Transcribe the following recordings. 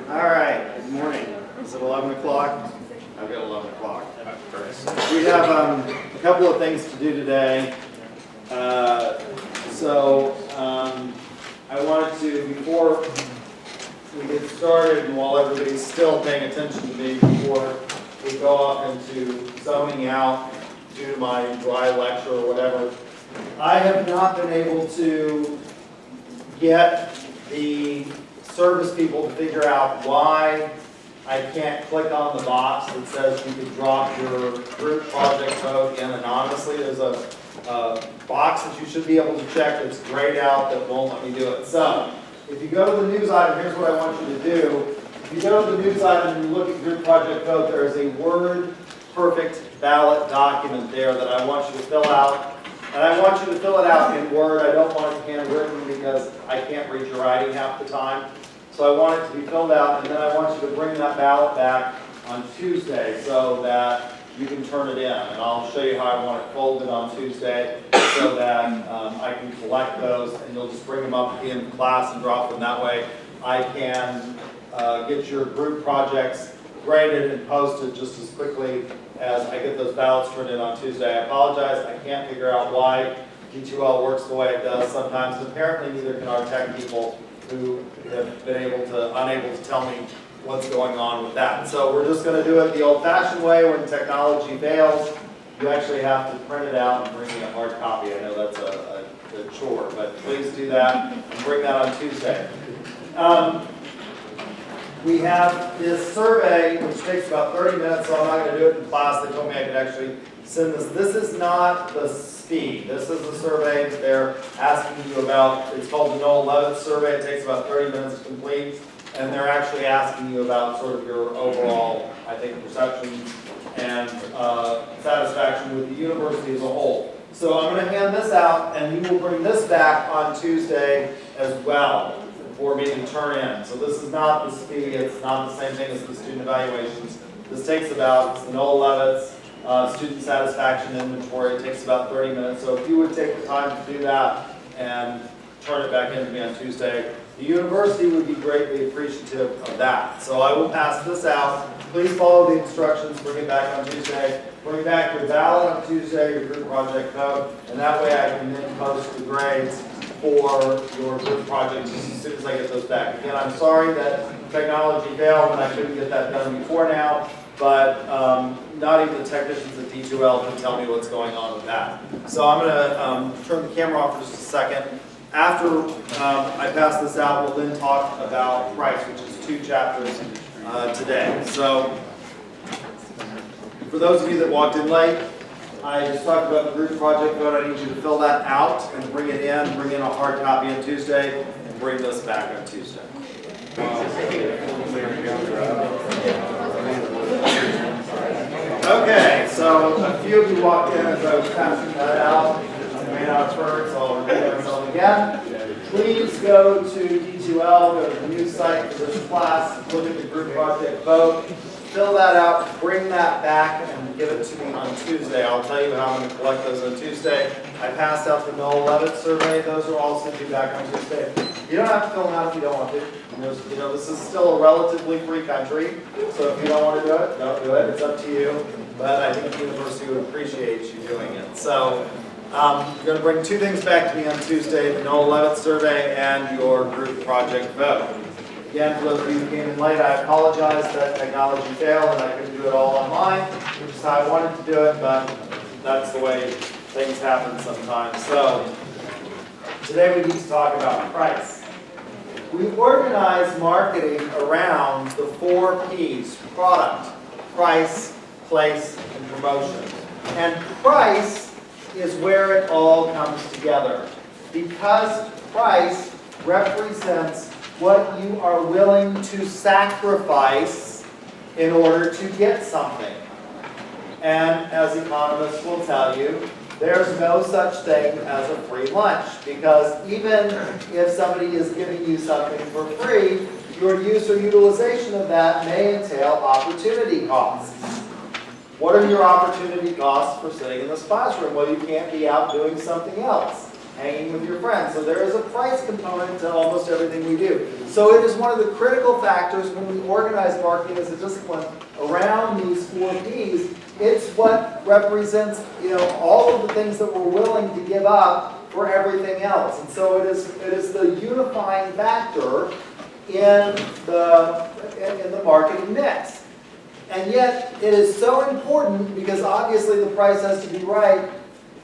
All right, good morning. Is it 11 o'clock? I've got 11 o'clock. We have a couple of things to do today. I wanted to, before we get started and while everybody's still paying attention to me, before we go off into zoning out due to my dry lecture or whatever, I have not been able to get the service people to figure out why I can't click on the box that says you can drop your group project code in anonymously. There's a box that you should be able to check that's grayed out that won't let me do it. So, if you go to the news item, here's what I want you to do. If you go to the news item and you look at group project code, there is a Word perfect ballot document there that I want you to fill out. And I want you to fill it out in Word. I don't want it handwritten because I can't read your writing half the time. So I want it to be filled out, and then I want you to bring that ballot back on Tuesday so that you can turn it in. And I'll show you how I want it folded on Tuesday so that I can collect those, and you'll just bring them up at the end of class and drop them. That way I can get your group projects graded and posted just as quickly as I get those ballots turned in on Tuesday. I apologize, I can't figure out why D2L works the way it does sometimes. Apparently neither can our tech people, who have been unable to tell me what's going on with that. So we're just going to do it the old-fashioned way. When technology fails, you actually have to print it out and bring me a hard copy. I know that's a chore, but please do that and bring that on Tuesday. We have this survey, which takes about 30 minutes, so I'm not going to do it in class. They told me I could actually send this. This is not the speed. This is the survey that they're asking you about. It's called the Noel Levitt survey. It takes about 30 minutes to complete. And they're actually asking you about sort of your overall, I think, perceptions and satisfaction with the university as a whole. So I'm going to hand this out, and you will bring this back on Tuesday as well for me to turn in. So this is not the speed. It's not the same thing as the student evaluations. This takes about, it's the Noel Levitt's student satisfaction inventory. It takes about 30 minutes. So if you would take the time to do that and turn it back in to me on Tuesday, the university would be greatly appreciative of that. So I will pass this out. Please follow the instructions. Bring it back on Tuesday. Bring back your ballot on Tuesday, your group project code, and that way I can then post the grades for your group projects as soon as I get those back. Again, I'm sorry that technology failed and I couldn't get that done before now, but not even the technicians at D2L can tell me what's going on with that. So I'm going to turn the camera off for just a second. After I pass this out, we'll then talk about price, which is 2 chapters today. So for those of you that walked in late, I just talked about the group project code. I need you to fill that out and bring it in. Bring in a hard copy on Tuesday and bring this back on Tuesday. Okay, so a few of you walked in as I was passing that out. I may not have heard, so I'll repeat myself again. Please go to D2L, go to the news site for this class, look at the group project vote, fill that out, bring that back, and give it to me on Tuesday. I'll tell you how I'm going to collect those on Tuesday. I passed out the Noel Levitt survey. Those are all sent to you back on Tuesday. You don't have to fill them out if you don't want to. You know, this is still a relatively free country, so if you don't want to do it, don't do it. It's up to you. But I think the university would appreciate you doing it. So you're going to bring 2 things back to me on Tuesday, the Noel Levitt survey and your group project vote. Again, for those of you who came in late, I apologize that technology failed and I couldn't do it all online, which is how I wanted to do it, but that's the way things happen sometimes. So today we need to talk about price. We organize marketing around the 4 P's: product, price, place, and promotion. And price is where it all comes together, because price represents what you are willing to sacrifice in order to get something. And as economists will tell you, there's no such thing as a free lunch, because even if somebody is giving you something for free, your use or utilization of that may entail opportunity costs. What are your opportunity costs for sitting in this classroom? Well, you can't be out doing something else. hanging with your friends. So there is a price component to almost everything we do. So it is one of the critical factors when we organize marketing as a discipline around these 4 Ps. It's what represents, all of the things that we're willing to give up for everything else. And so it is the unifying factor in the marketing mix. And yet it is so important because obviously the price has to be right.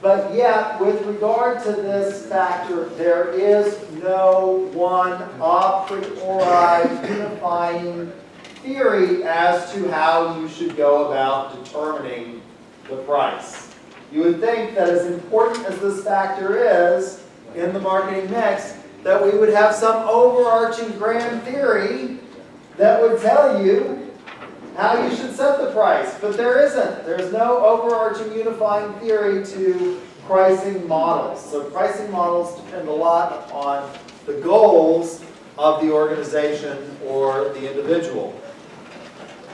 But yet, with regard to this factor, there is no one a priori unifying theory as to how you should go about determining the price. You would think that as important as this factor is in the marketing mix, that we would have some overarching grand theory that would tell you how you should set the price, but there isn't. There's no overarching unifying theory to pricing models. So pricing models depend a lot upon the goals of the organization or the individual.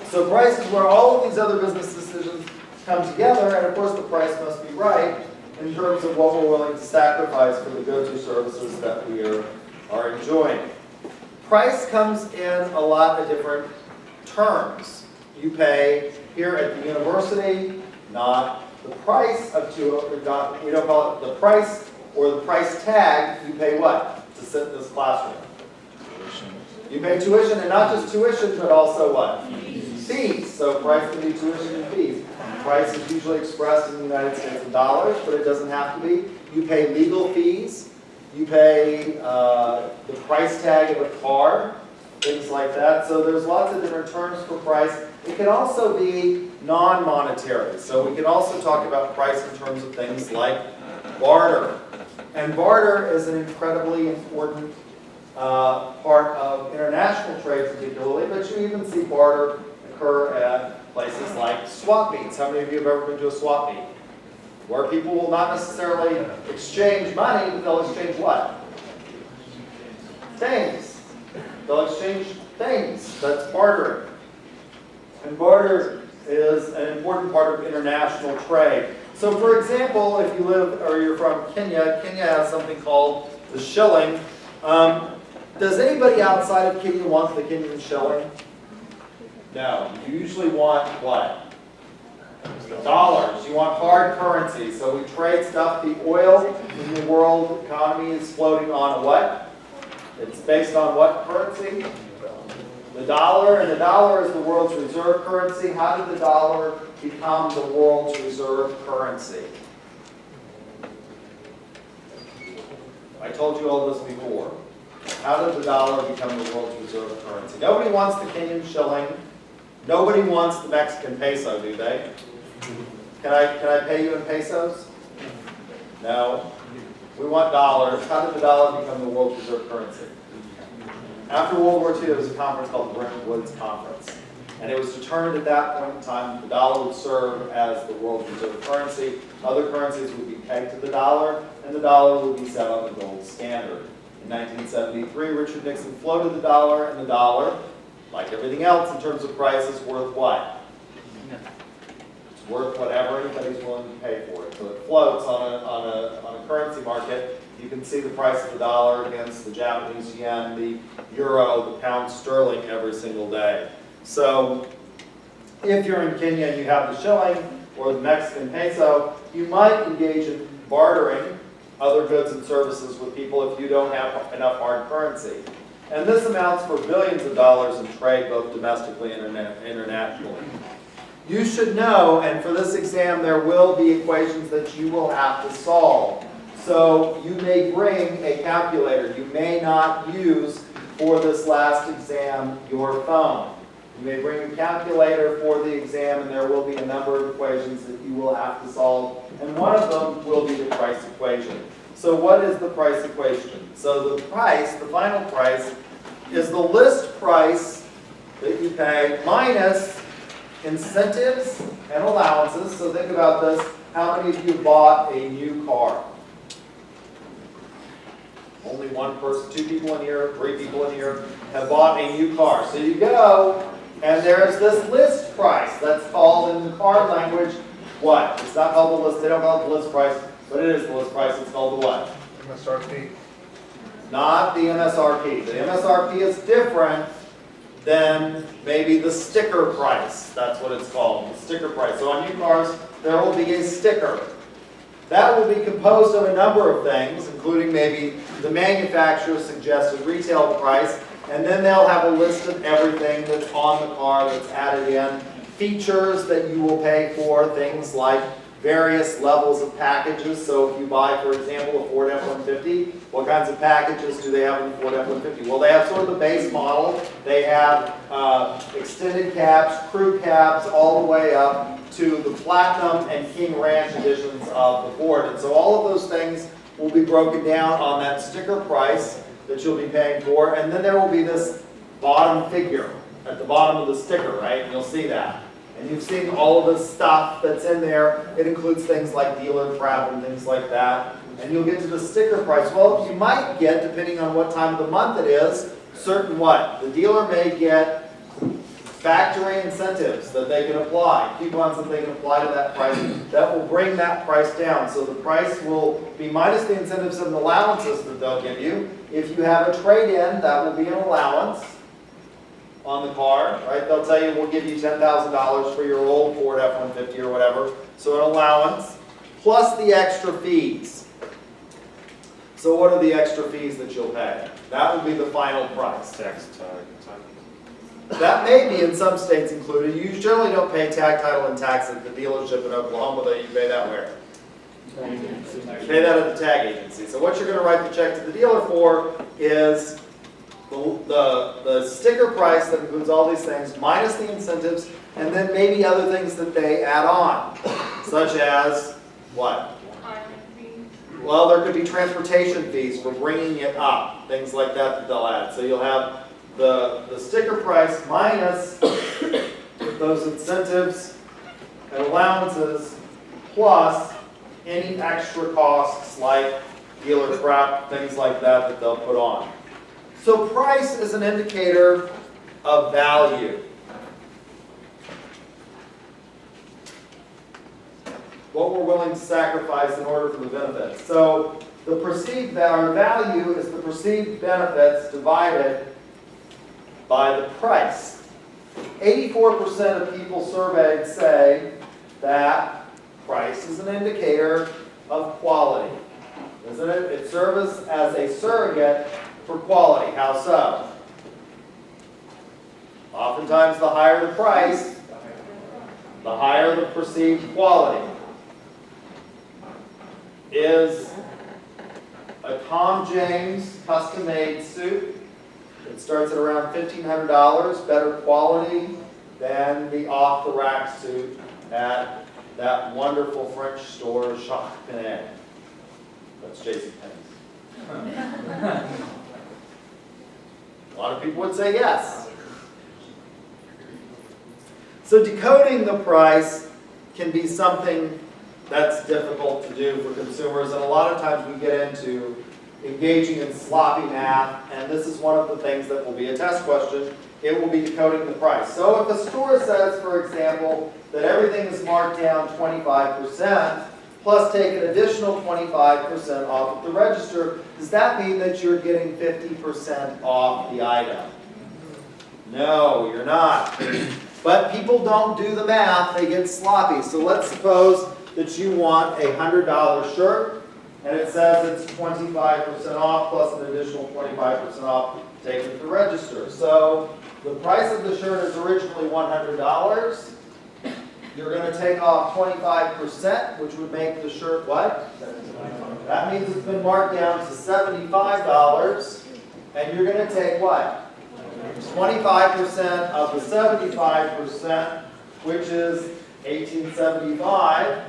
So price is where all of these other business decisions come together, and of course the price must be right in terms of what we're willing to sacrifice for the goods or services that we are enjoying. Price comes in a lot of different terms. You pay here at the university, not the price of we don't call it the price or the price tag. You pay what to sit in this classroom? Tuition. You pay tuition, and not just tuition, but also what? Fees. So price can be tuition and fees. Price is usually expressed in the United States in dollars, but it doesn't have to be. You pay legal fees. You pay the price tag of a car, things like that. So there's lots of different terms for price. It can also be non-monetary. So we can also talk about price in terms of things like barter. And barter is an incredibly important part of international trade particularly, but you even see barter occur at places like swap meets. How many of you have ever been to a swap meet? Where people will not necessarily exchange money, but they'll exchange what? Things. They'll exchange things. That's bartering. And barter is an important part of international trade. So for example, if you live or you're from Kenya, Kenya has something called the shilling. Does anybody outside of Kenya want the Kenyan shilling? No. You usually want what? Dollars. You want hard currency. So we trade stuff. The oil in the world economy is floating on what? It's based on what currency? The dollar, and the dollar is the world's reserve currency. How did the dollar become the world's reserve currency? I told you all this before. How did the dollar become the world's reserve currency? Nobody wants the Kenyan shilling. Nobody wants the Mexican peso, do they? Can I pay you in pesos? No. We want dollars. How did the dollar become the world's reserve currency? After World War II, there was a conference called the Bretton Woods Conference. And it was determined at that point in time that the dollar would serve as the world's reserve currency. Other currencies would be pegged to the dollar, and the dollar would be set on the gold standard. In 1973, Richard Nixon floated the dollar, and the dollar, like everything else in terms of price, is worth what? It's worth whatever anybody's willing to pay for it. So it floats on a currency market. You can see the price of the dollar against the Japanese yen, the euro, the pound sterling every single day. So if you're in Kenya and you have the shilling or the Mexican peso, you might engage in bartering other goods and services with people if you don't have enough hard currency. And this amounts for billions of dollars in trade, both domestically and internationally. You should know, and for this exam there will be equations that you will have to solve. So you may bring a calculator. You may not use, for this last exam, your phone. You may bring a calculator for the exam, and there will be a number of equations that you will have to solve. And one of them will be the price equation. So what is the price equation? So the price, the final price, is the list price that you pay minus incentives and allowances. So think about this. How many of you bought a new car? Only one person, 2 people in here, 3 people in here have bought a new car. So you go, and there's this list price. That's called in the car language what? It's not called the list, they don't call it the list price, but it is the list price. It's called the what? MSRP? Not the MSRP. The MSRP is different than maybe the sticker price. That's what it's called, the sticker price. So on new cars, there will be a sticker. That will be composed of a number of things, including maybe the manufacturer's suggested retail price, and then they'll have a list of everything that's on the car that's added in, features that you will pay for, things like various levels of packages. So if you buy, for example, a Ford F-150, what kinds of packages do they have in the Ford F-150? Well, they have sort of the base model. They have extended cabs, crew cabs, all the way up to the Platinum and King Ranch editions of the Ford. And so all of those things will be broken down on that sticker price that you'll be paying for. And then there will be this bottom figure at the bottom of the sticker, right? And you'll see that. And you've seen all of the stuff that's in there. It includes things like dealer crap and things like that. And you'll get to the sticker price. Well, you might get, depending on what time of the month it is, certain what? The dealer may get factory incentives that they can apply, coupons that they can apply to that price that will bring that price down. So the price will be minus the incentives and allowances that they'll give you. If you have a trade-in, that will be an allowance on the car, right? They'll tell you we'll give you $10,000 for your old Ford F-150 or whatever. So an allowance, plus the extra fees. So what are the extra fees that you'll pay? That will be the final price. Tax tag. That may be in some states included. You generally don't pay tag, title, and tax at the dealership in Oklahoma, though you pay that where? You pay that at the tag agency. So what you're going to write the check to the dealer for is the sticker price that includes all these things, minus the incentives, and then maybe other things that they add on, such as what? Well, there could be transportation fees for bringing it up, things like that that they'll add. So you'll have the sticker price minus those incentives and allowances plus any extra costs like dealer crap, things like that that they'll put on. So price is an indicator of value. What we're willing to sacrifice in order for the benefits. So the perceived value is the perceived benefits divided by the price. 84% of people surveyed say that price is an indicator of quality. Isn't it? It serves as a surrogate for quality. How so? Oftentimes the higher the price, the higher the perceived quality. Is a Tom James custom-made suit. It starts at around $1,500, better quality than the off-the-rack suit at that wonderful French store, Jacques Penney. That's JCPenney's. A lot of people would say yes. So decoding the price can be something that's difficult to do for consumers, and a lot of times we get into engaging in sloppy math, and this is one of the things that will be a test question. It will be decoding the price. So if a store says, for example, that everything is marked down 25%, plus take an additional 25% off at the register, does that mean that you're getting 50% off the item? No, you're not. But people don't do the math, they get sloppy. So let's suppose that you want a $100 shirt, and it says it's 25% off plus an additional 25% off taken at the register. So the price of the shirt is originally $100. You're going to take off 25%, which would make the shirt what? That means it's been marked down to $75, and you're going to take what? 25% of the 75%, which is $18.75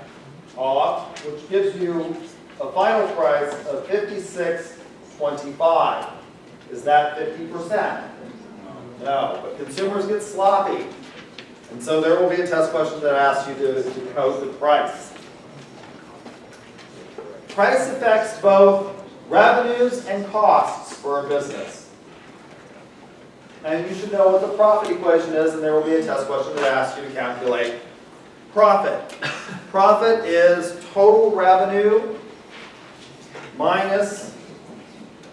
off, which gives you a final price of $56.25. Is that 50%? No, but consumers get sloppy. And so there will be a test question that asks you to decode the price. Price affects both revenues and costs for a business. And you should know what the profit equation is, and there will be a test question that asks you to calculate profit. Profit is total revenue minus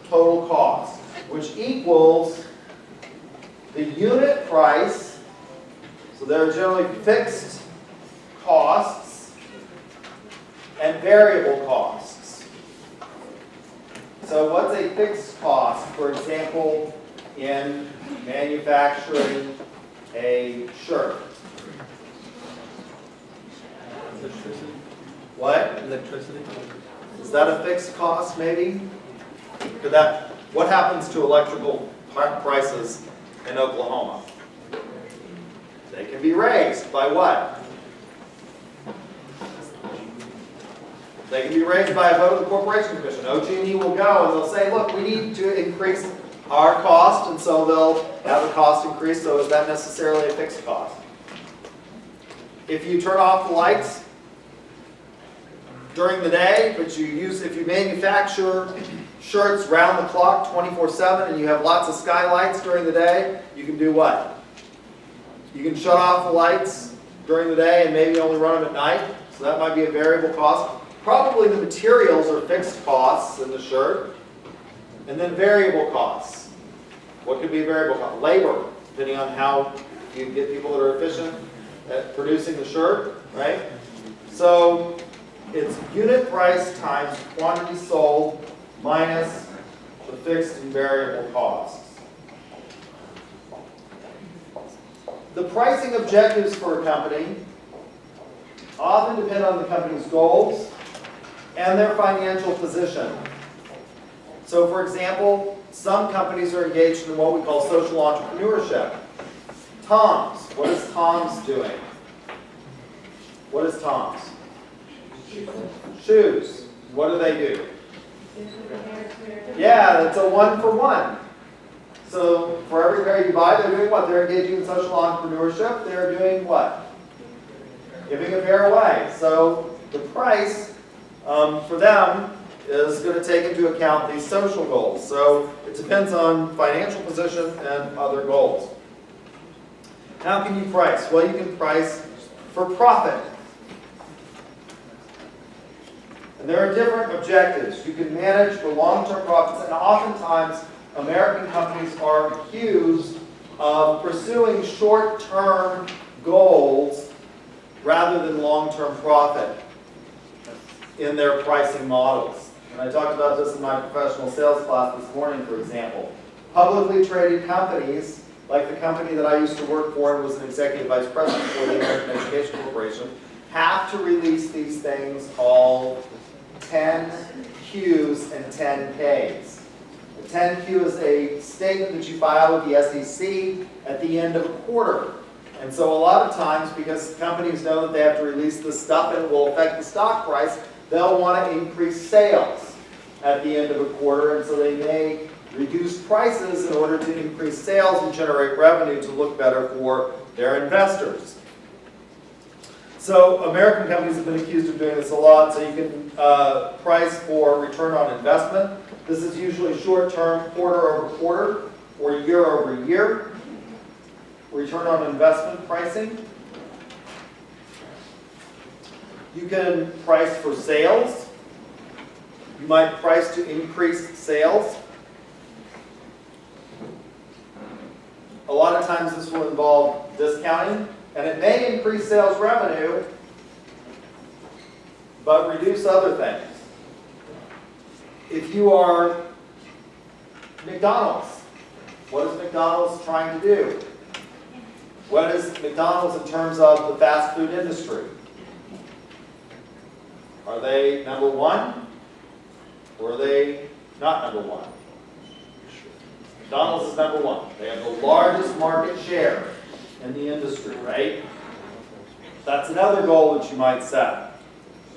total cost, which equals the unit price. So there are generally fixed costs and variable costs. So what's a fixed cost, for example, in manufacturing a shirt? Electricity. What? Electricity. Is that a fixed cost, maybe? What happens to electrical prices in Oklahoma? They can be raised by what? They can be raised by a vote of the Corporation Commission. OG&E will go and they'll say, look, we need to increase our cost, and so they'll have a cost increase. So is that necessarily a fixed cost? If you turn off the lights during the day, but if you manufacture shirts round the clock 24/7 and you have lots of skylights during the day, you can do what? You can shut off the lights during the day and maybe only run them at night. So that might be a variable cost. Probably the materials are fixed costs in the shirt. And then variable costs. What could be a variable cost? Labor, depending on how you get people that are efficient at producing the shirt, right? So it's unit price times quantity sold minus the fixed and variable costs. The pricing objectives for a company often depend on the company's goals and their financial position. So for example, some companies are engaged in what we call social entrepreneurship. Tom's. What is Tom's doing? What is Tom's? Shoes. What do they do? Yeah, that's a 1-for-1. So for every pair you buy, they're doing what? They're engaging in social entrepreneurship. They're doing what? Giving a pair away. So the price for them is going to take into account these social goals. So it depends on financial position and other goals. How can you price? Well, you can price for profit. And there are different objectives. You can manage for long-term profits, and oftentimes American companies are accused of pursuing short-term goals rather than long-term profit in their pricing models. And I talked about this in my professional sales class this morning, for example. Publicly traded companies, like the company that I used to work for and was an executive vice president for the American Education Corporation, have to release these things called 10Qs and 10Ks. The 10Q is a statement that you file with the SEC at the end of a quarter. And so a lot of times, because companies know that they have to release this stuff and it will affect the stock price, they'll want to increase sales at the end of a quarter, and so they may reduce prices in order to increase sales and generate revenue to look better for their investors. So American companies have been accused of doing this a lot. So you can price for return on investment. This is usually short-term, quarter-over-quarter, or year-over-year. Return on investment pricing. You can price for sales. You might price to increase sales. A lot of times this will involve discounting, and it may increase sales revenue, but reduce other things. If you are McDonald's, what is McDonald's trying to do? What is McDonald's in terms of the fast food industry? Are they number one, or are they not number one? McDonald's is number one. They have the largest market share in the industry, right? That's another goal that you might set.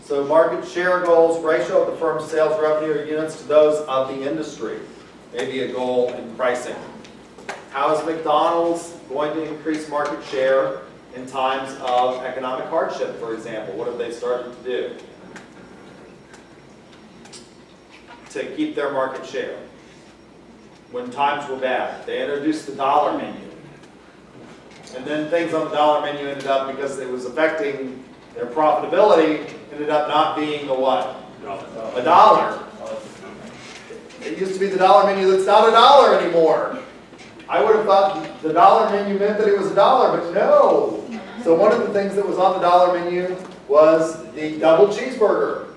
So market share goals, ratio of the firm's sales revenue or units to those of the industry. Maybe a goal in pricing. How is McDonald's going to increase market share in times of economic hardship, for example? What have they started to do to keep their market share? When times were bad, they introduced the dollar menu. And then things on the dollar menu ended up, because it was affecting their profitability, ended up not being a what? A dollar. It used to be the dollar menu that's not a dollar anymore. I would have thought the dollar menu meant that it was a dollar, but no. So one of the things that was on the dollar menu was the double cheeseburger.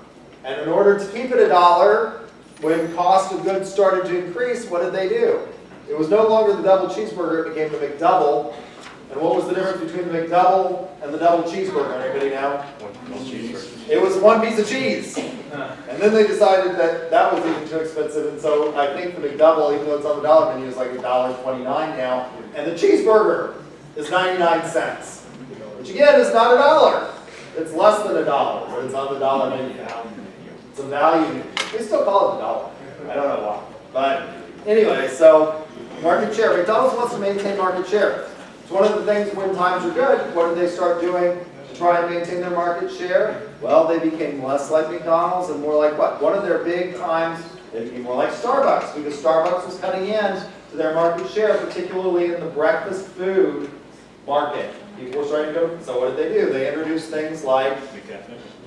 And in order to keep it a dollar, when cost of goods started to increase, what did they do? It was no longer the double cheeseburger, it became the McDouble. And what was the difference between the McDouble and the double cheeseburger? Anybody know? It was one piece of cheese. And then they decided that that was even too expensive, and so I think the McDouble, even though it's on the dollar menu, is like $1.29 now, and the cheeseburger is 99 cents, which again is not a dollar. It's less than a dollar, but it's on the dollar menu. It's a value. We still call it a dollar. I don't know why. But anyway, so market share. McDonald's wants to maintain market share. It's one of the things when times are good, what did they start doing to try and maintain their market share? Well, they became less like McDonald's and more like what? One of their big times, they became more like Starbucks, because Starbucks was cutting in to their market share, particularly in the breakfast food market. People were starting to go, so what did they do? They introduced things like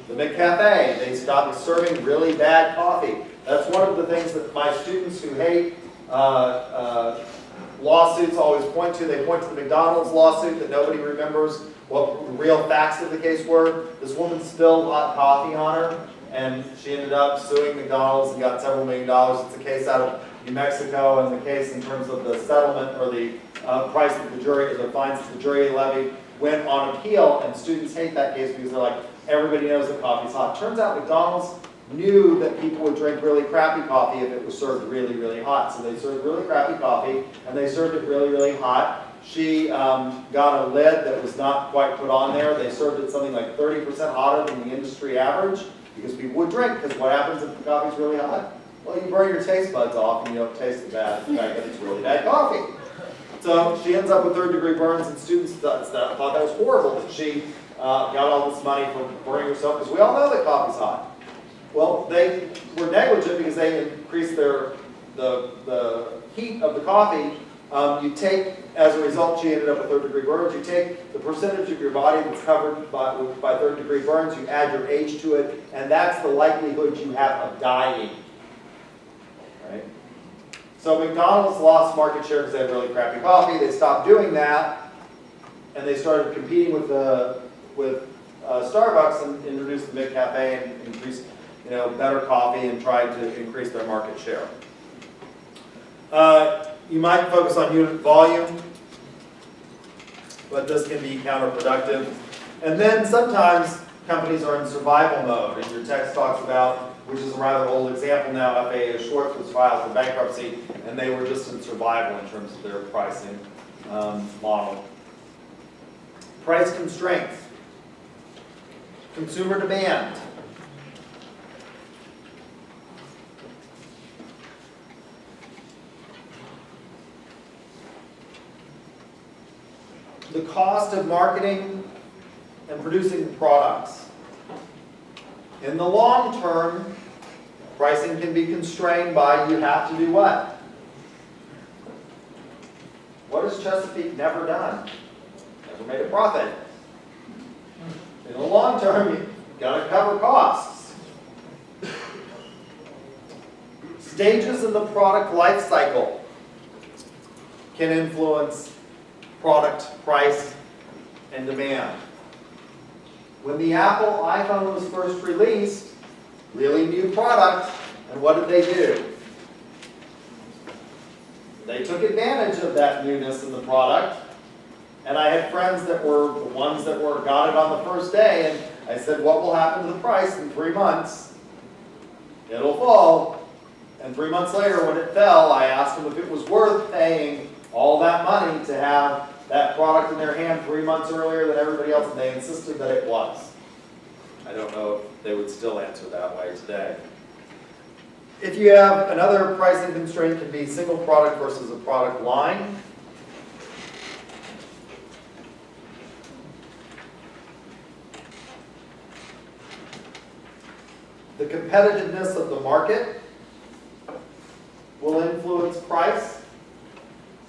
the McCafe. They stopped serving really bad coffee. That's one of the things that my students who hate lawsuits always point to. They point to the McDonald's lawsuit that nobody remembers what the real facts of the case were. This woman spilled hot coffee on her, and she ended up suing McDonald's and got several $1 million. It's a case out of New Mexico, and the case in terms of the settlement or the price that the jury, or the fines that the jury levied, went on appeal, and students hate that case because they're like, everybody knows that coffee's hot. Turns out McDonald's knew that people would drink really crappy coffee if it was served really, really hot. So they served really crappy coffee, and they served it really, really hot. She got a lid that was not quite put on there. They served it something like 30% hotter than the industry average, because people would drink, because what happens if the coffee's really hot? Well, you burn your taste buds off, and you don't taste the fact that it's really bad coffee. So she ends up with third-degree burns, and students thought that was horrible, that she got all this money for burning herself, because we all know that coffee's hot. Well, they were negligent because they increased the heat of the coffee. You take, as a result, she ended up with third-degree burns. You take the percentage of your body that's covered by third-degree burns, you add your age to it, and that's the likelihood you have of dying. Right? So McDonald's lost market share because they had really crappy coffee. They stopped doing that, and they started competing with Starbucks and introduced the McCafe and increased, better coffee and tried to increase their market share. You might focus on unit volume, but this can be counterproductive. And then sometimes companies are in survival mode, and your text talks about, which is a rather old example now, FAA Schwartz was filed for bankruptcy, and they were just in survival in terms of their pricing model. Price constraints. Consumer demand. The cost of marketing and producing products. In the long term, pricing can be constrained by you have to do what? What has Chesapeake never done? Never made a profit. In the long term, you've got to cover costs. Stages in the product life cycle can influence product price and demand. When the Apple iPhone was first released, really new product, and what did they do? They took advantage of that newness in the product, and I had friends that were the ones that got it on the first day, and I said, what will happen to the price in 3 months? It'll fall. And 3 months later, when it fell, I asked them if it was worth paying all that money to have that product in their hand 3 months earlier than everybody else, and they insisted that it was. I don't know if they would still answer that way today. If you have another pricing constraint, can be single product versus a product line. The competitiveness of the market will influence price.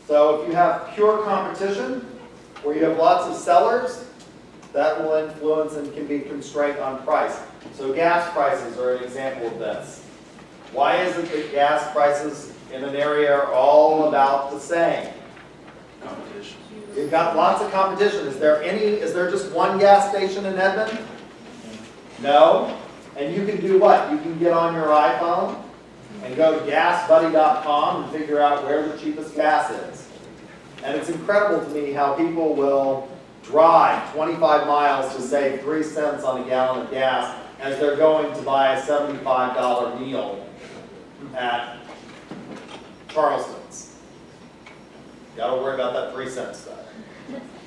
So if you have pure competition, where you have lots of sellers, that will influence and can be constraint on price. So gas prices are an example of this. Why is it that gas prices in an area are all about the same? Competition. You've got lots of competition. Is there just one gas station in Edmond? No. And you can do what? You can get on your iPhone and go to gasbuddy.com and figure out where the cheapest gas is. And it's incredible to me how people will drive 25 miles to save 3 cents on a gallon of gas as they're going to buy a $75 meal at Charleston's. Got to worry about that 3 cent stuff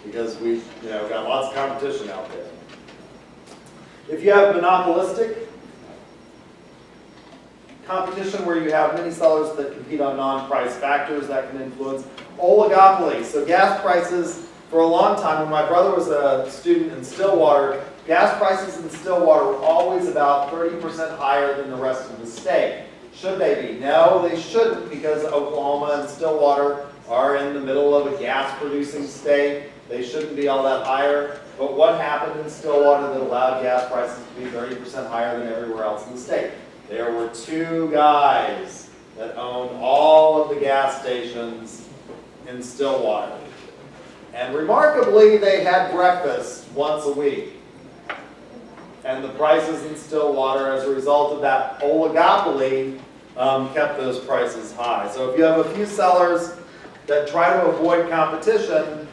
because we've got lots of competition out there. If you have monopolistic competition where you have many sellers that compete on non-price factors, that can influence oligopoly. So gas prices, for a long time, when my brother was a student in Stillwater, gas prices in Stillwater were always about 30% higher than the rest of the state. Should they be? No, they shouldn't, because Oklahoma and Stillwater are in the middle of a gas-producing state. They shouldn't be all that higher. But what happened in Stillwater that allowed gas prices to be 30% higher than everywhere else in the state? There were 2 guys that owned all of the gas stations in Stillwater. And remarkably, they had breakfast once a week. And the prices in Stillwater, as a result of that oligopoly, kept those prices high. So if you have a few sellers that try to avoid competition,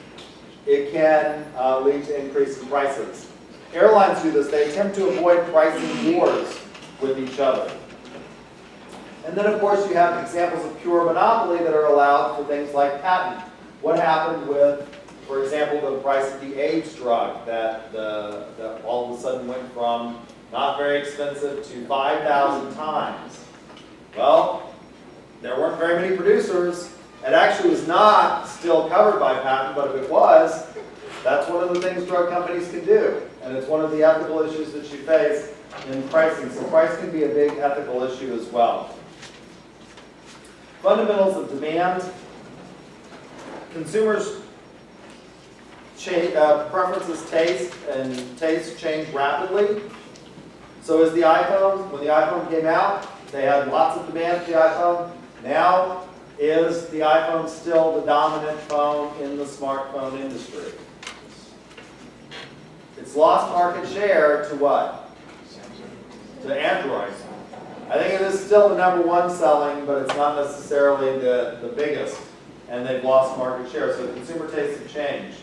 it can lead to increasing prices. Airlines do this. They attempt to avoid pricing wars with each other. And then, of course, you have examples of pure monopoly that are allowed for things like patent. What happened with, for example, the price of the AIDS drug that all of a sudden went from not very expensive to 5,000 times? Well, there weren't very many producers. It actually was not still covered by patent, but if it was, that's one of the things drug companies can do. And it's one of the ethical issues that you face in pricing. So price can be a big ethical issue as well. Fundamentals of demand. Consumers' preferences taste change rapidly. So is the iPhone. When the iPhone came out, they had lots of demand for the iPhone. Now, is the iPhone still the dominant phone in the smartphone industry? It's lost market share to what? To Android. I think it is still the #1 selling, but it's not necessarily the biggest. And they've lost market share, so consumer tastes have changed.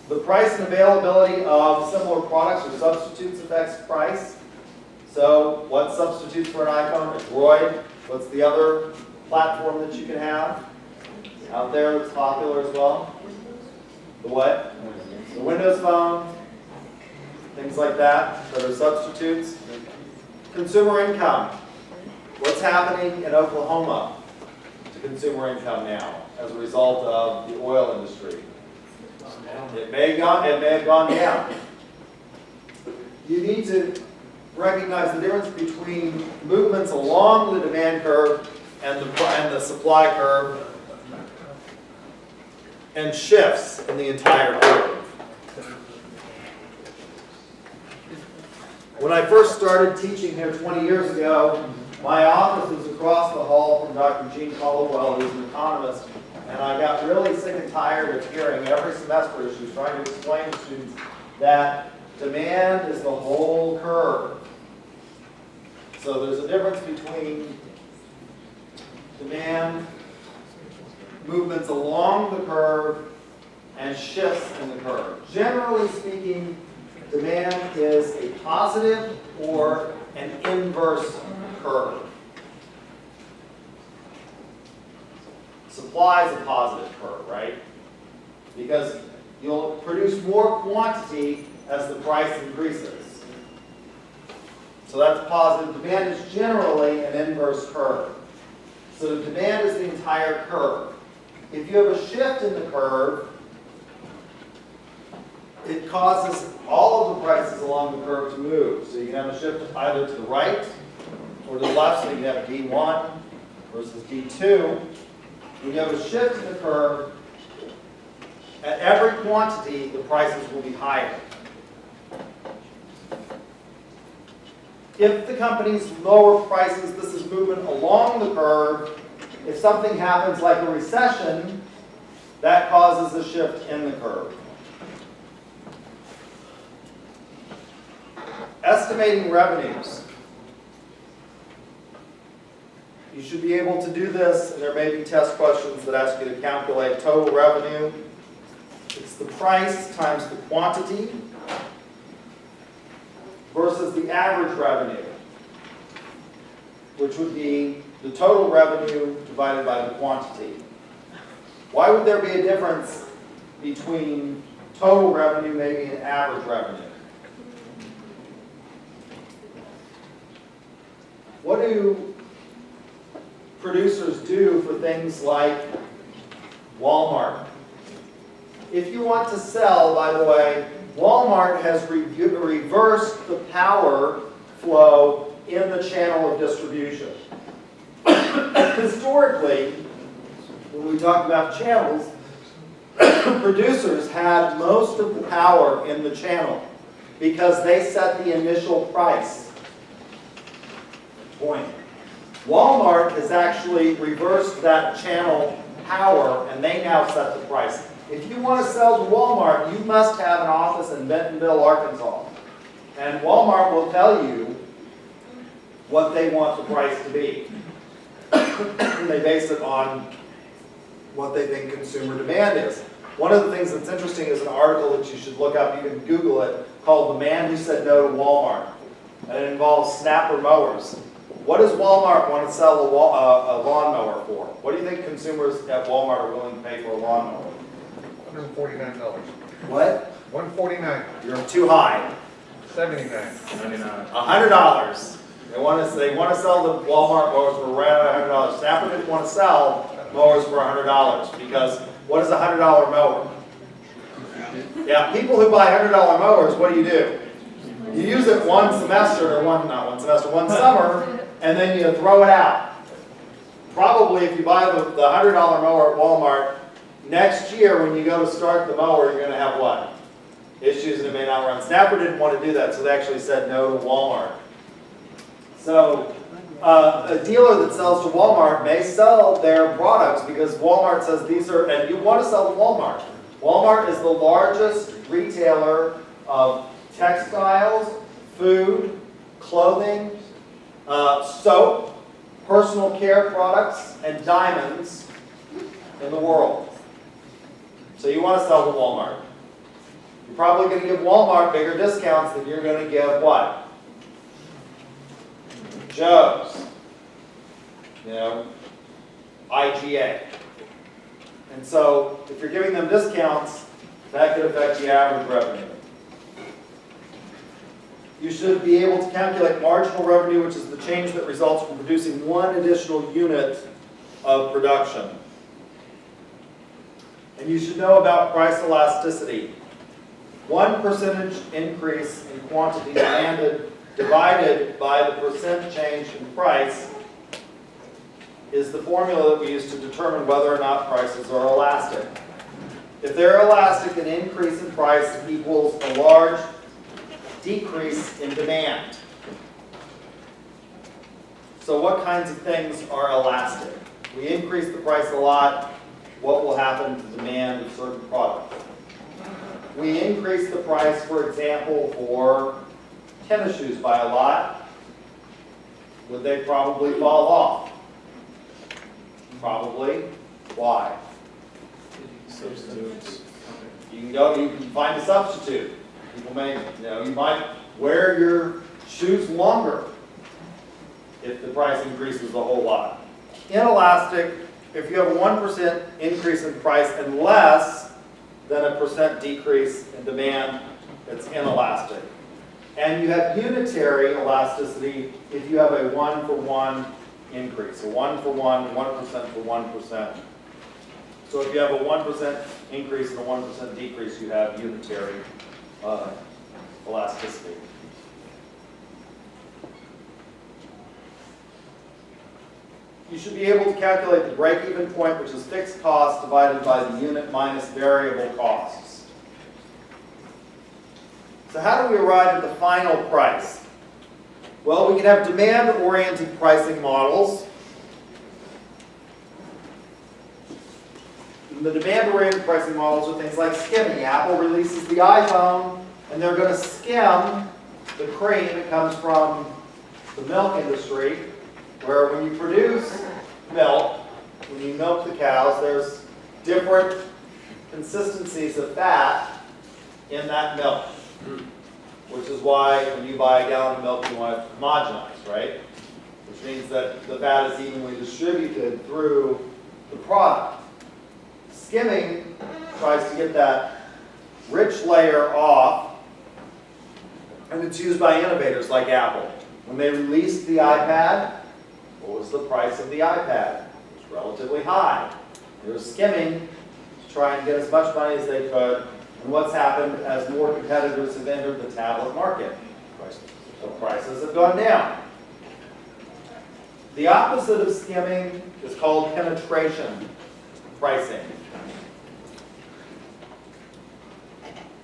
The price and availability of similar products or substitutes affects price. So what substitutes for an iPhone? A Droid. What's the other platform that you can have out there that's popular as well? The what? The Windows Phone. Things like that are substitutes. Consumer income. What's happening in Oklahoma to consumer income now as a result of the oil industry? It may have gone down. You need to recognize the difference between movements along the demand curve and the supply curve and shifts in the entire curve. When I first started teaching here 20 years ago, my office was across the hall from Dr. Gene Caldwell, who's an economist, and I got really sick and tired of hearing every semester as she was trying to explain to students that demand is the whole curve. So there's a difference between demand, movements along the curve, and shifts in the curve. Generally speaking, demand is a positive or an inverse curve. Supply is a positive curve, right? Because you'll produce more quantity as the price increases. So that's positive. Demand is generally an inverse curve. So demand is the entire curve. If you have a shift in the curve, it causes all of the prices along the curve to move. So you can have a shift either to the right or to the left, so you can have D1 versus D2. When you have a shift in the curve, at every quantity, the prices will be higher. if the companies lower prices, this is movement along the curve. If something happens like a recession, that causes a shift in the curve. Estimating revenues. You should be able to do this, and there may be test questions that ask you to calculate total revenue. It's the price times the quantity versus the average revenue, which would be the total revenue divided by the quantity. Why would there be a difference between total revenue maybe and average revenue? What do producers do for things like Walmart? If you want to sell, by the way, Walmart has reversed the power flow in the channel of distribution. Historically, when we talk about channels, producers had most of the power in the channel because they set the initial price point. Walmart has actually reversed that channel power, and they now set the price. If you want to sell to Walmart, you must have an office in Bentonville, Arkansas. And Walmart will tell you what they want the price to be. And they base it on what they think consumer demand is. One of the things that's interesting is an article that you should look up, you can Google it, called The Man Who Said No to Walmart. And it involves snapper mowers. What does Walmart want to sell a lawnmower for? What do you think consumers at Walmart are willing to pay for a lawnmower? $149. What? $149. You're too high. $79. $99. $100. They want to sell the Walmart mowers for around $100. Snapper didn't want to sell mowers for $100 because what is a $100 mower? Yeah, people who buy $100 mowers, what do? You use it one semester, or one summer, and then you throw it out. Probably if you buy the $100 mower at Walmart, next year when you go to start the mower, you're going to have what? Issues and it may not run. Snapper didn't want to do that, so they actually said no to Walmart. So a dealer that sells to Walmart may sell their products because Walmart says these are, and you want to sell to Walmart. Walmart is the largest retailer of textiles, food, clothing, soap, personal care products, and diamonds in the world. So you want to sell to Walmart. You're probably going to give Walmart bigger discounts than you're going to give what? Joe's. You know, IGA. And so if you're giving them discounts, that could affect the average revenue. You should be able to calculate marginal revenue, which is the change that results from producing one additional unit of production. And you should know about price elasticity. 1% increase in quantity demanded divided by the percent change in price is the formula that we use to determine whether or not prices are elastic. If they're elastic, an increase in price equals a large decrease in demand. So what kinds of things are elastic? We increase the price a lot, what will happen to demand of certain products? We increase the price, for example, for tennis shoes by a lot. Would they probably fall off? Probably. Why? Substitutes. You can find a substitute. People may, you might wear your shoes longer if the price increases a whole lot. Inelastic, if you have a 1% increase in price and less than a percent decrease in demand, it's inelastic. And you have unitary elasticity if you have a 1-for-1 increase, a 1-for-1, 1% for 1%. So if you have a 1% increase and a 1% decrease, you have unitary elasticity. You should be able to calculate the break-even point, which is fixed cost divided by the unit minus variable costs. So how do we arrive at the final price? Well, we can have demand-oriented pricing models. And the demand-oriented pricing models are things like skimming. Apple releases the iPhone, and they're going to skim the cream that comes from the milk industry, where when you produce milk, when you milk the cows, there's different consistencies of fat in that milk, which is why when you buy a gallon of milk, you want it homogenized, right? Which means that the fat is evenly distributed through the product. Skimming tries to get that rich layer off, and it's used by innovators like Apple. When they released the iPad, what was the price of the iPad? It was relatively high. They were skimming to try and get as much money as they could. And what's happened as more competitors have entered the tablet market? The prices have gone down. The opposite of skimming is called penetration pricing.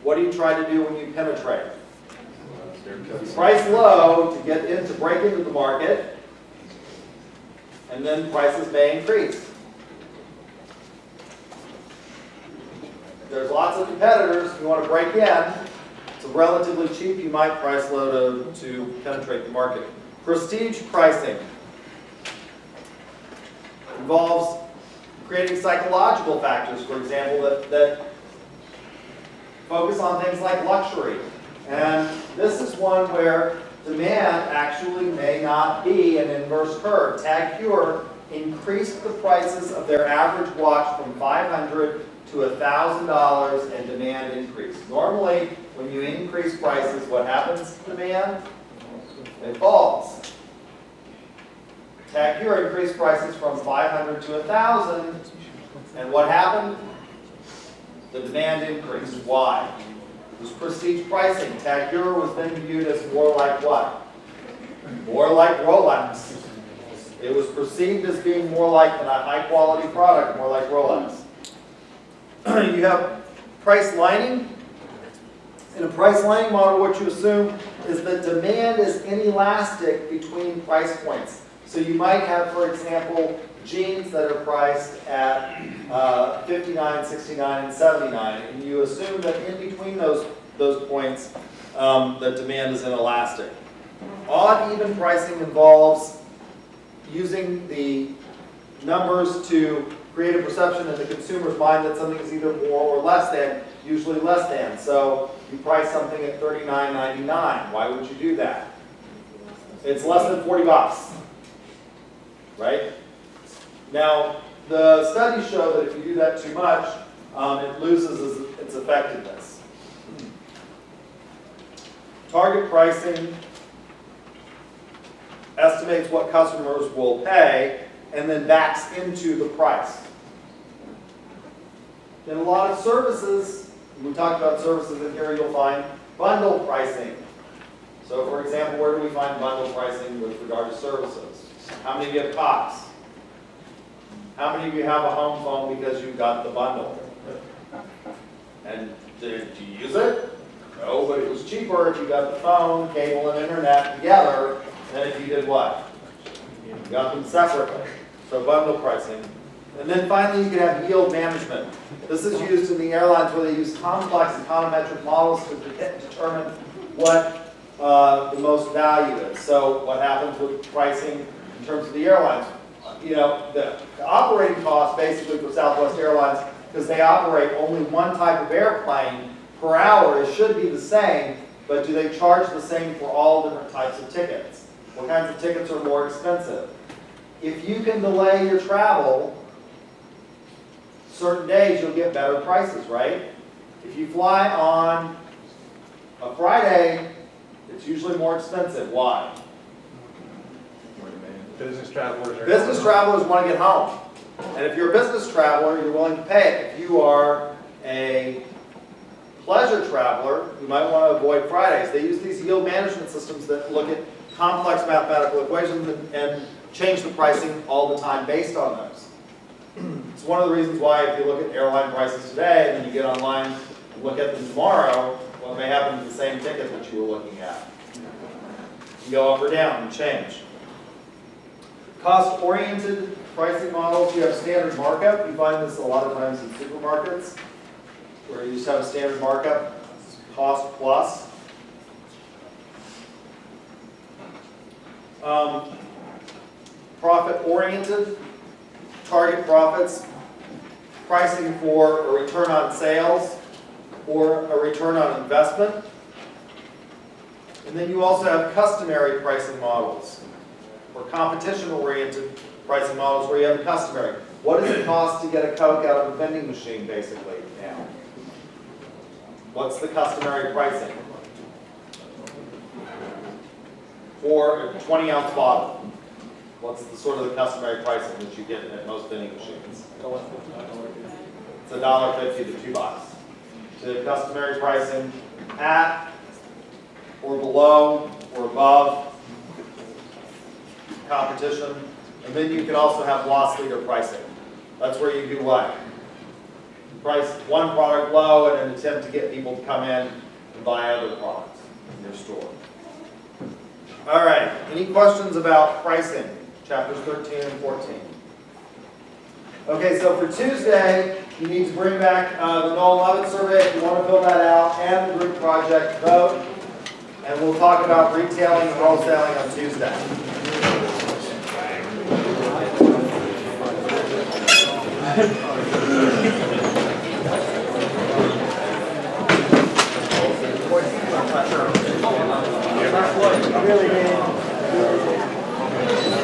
What do you try to do when you penetrate? You price low to break into the market, and then prices may increase. There's lots of competitors. If you want to break in, it's relatively cheap. You might price low to penetrate the market. Prestige pricing involves creating psychological factors, for example, that focus on things like luxury. And this is one where demand actually may not be an inverse curve. Tag Heuer increased the prices of their average watch from $500 to $1,000, and demand increased. Normally, when you increase prices, what happens to demand? It falls. Tag Heuer increased prices from $500 to $1,000, and what happened? The demand increased. Why? It was prestige pricing. Tag Heuer was then viewed as more like what? More like Rolex. It was perceived as being more like a high-quality product, more like Rolex. You have price lining. In a price lining model, what you assume is that demand is inelastic between price points. So you might have, for example, jeans that are priced at $59, $69, and $79, and you assume that in between those points, that demand is inelastic. Odd even pricing involves using the numbers to create a perception in the consumer's mind that something is either more or less than, usually less than. So you price something at $39.99. Why would you do that? It's less than 40 bucks, right? Now, the studies show that if you do that too much, it loses its effectiveness. Target pricing estimates what customers will pay and then backs into the price. In a lot of services, we talked about services in here, you'll find bundle pricing. So for example, where do we find bundle pricing with regard to services? How many of you have Cox? How many of you have a home phone because you got the bundle? And did you use it? No, but it was cheaper if you got the phone, cable, and internet together than if you did what? You got them separately. So bundle pricing. And then finally, you can have yield management. This is used in the airlines where they use complex econometric models to determine what the most value is. So what happens with pricing in terms of the airlines? You know, the operating cost basically for Southwest Airlines, because they operate only one type of airplane per hour, it should be the same, but do they charge the same for all different types of tickets? What kinds of tickets are more expensive? If you can delay your travel, certain days you'll get better prices, right? If you fly on a Friday, it's usually more expensive. Why? Business travelers are. Business travelers want to get home. And if you're a business traveler, you're willing to pay it. If you are a pleasure traveler, you might want to avoid Fridays. They use these yield management systems that look at complex mathematical equations and change the pricing all the time based on those. It's one of the reasons why if you look at airline prices today and then you get online and look at them tomorrow, what may happen to the same ticket that you were looking at. You go up or down and change. Cost-oriented pricing models, you have standard markup. You find this a lot of times in supermarkets, where you just have a standard markup, cost plus. Profit-oriented, target profits, pricing for a return on sales or a return on investment. And then you also have customary pricing models, or competition-oriented pricing models where you have a customary. What does it cost to get a Coke out of a vending machine, basically, now? What's the customary pricing? For a 20-ounce bottle, what's the sort of the customary pricing that you get at most vending machines? It's $1.50 to $2. So the customary pricing at or below or above competition. And then you can also have loss leader pricing. That's where you do what? Price one product low in an attempt to get people to come in and buy other products in your store. All right, any questions about pricing? Chapters 13 and 14. Okay, so for Tuesday, you need to bring back the Noel Levitt survey if you want to fill that out, and the group project vote. And we'll talk about retailing and wholesaling on Tuesday. Really